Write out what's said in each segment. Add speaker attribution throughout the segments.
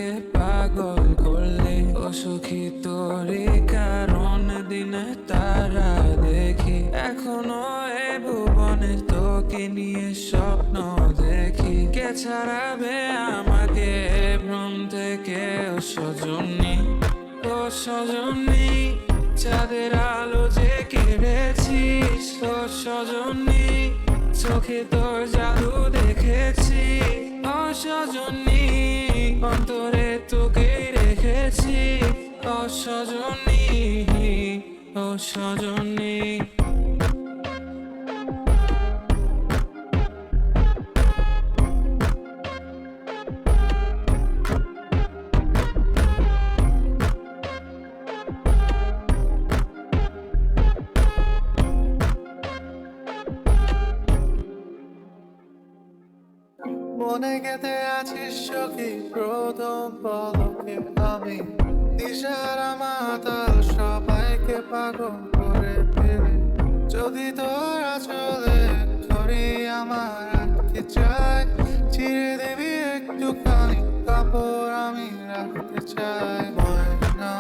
Speaker 1: আমাকে পাগল করলি। অসুখী তোরই কারণ দিনে তারা দেখি। এখনো এ ভুবনে তোকে নিয়ে স্বপ্ন দেখি। কে ছাড়াবে আমাকে ভ্রম থেকে? ও সজনী, ও সজনী, চাঁদের আলো যে কেড়েছিস। ও সজনী, চোখে তোর জাদু দেখেছি। ও সজনী, অন্তরে তোকে রেখেছি। ও সজনী, ও সজনী।
Speaker 2: মনে গেঁথে আছিস সখী প্রথম পলকে আমি। দিশারা মাতাল সবাইকে পাগল করে ফেলি। যদি তোর আঁচলে ধরি আমার রাখতে চাই, ছিঁড়ে দিবি একটুখানি কাপড় আমি রাখতে চাই। ময়না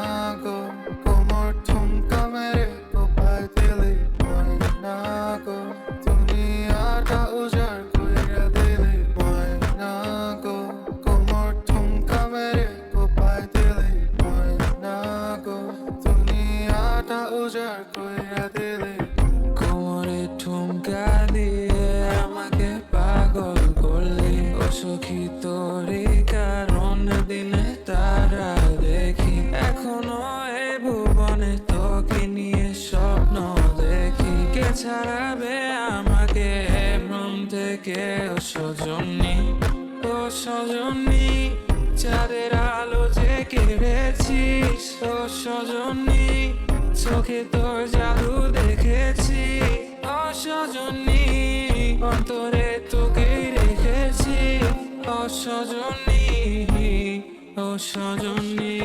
Speaker 2: গো, কোমর ঠুমকা মেরে কোপায় দিলি। ময়না গো, দুনিয়াটা উজাড় কইরা দিলি। ময়না গো, কোমর ঠুমকা মেরে কোপায় দিলি। ময়না গো, দুনিয়াটা উজাড় কইরা দিলি।
Speaker 1: কোমরে ঠুমকা দিয়ে আমাকে পাগল করলি। অসুখী তোরই কারণ দিনে তারা দেখি। এখনো এ ভুবনে তোকে নিয়ে স্বপ্ন দেখি। কে ছাড়াবে আমাকে ভ্রম থেকে? ও সজনী, ও সজনী, চাঁদের আলো যে কেড়েছিস। ও সজনী, চোখে তোর জাদু দেখেছি। ও সজনী, অন্তরে তোকে রেখেছি। ও সজনী, ও সজনী।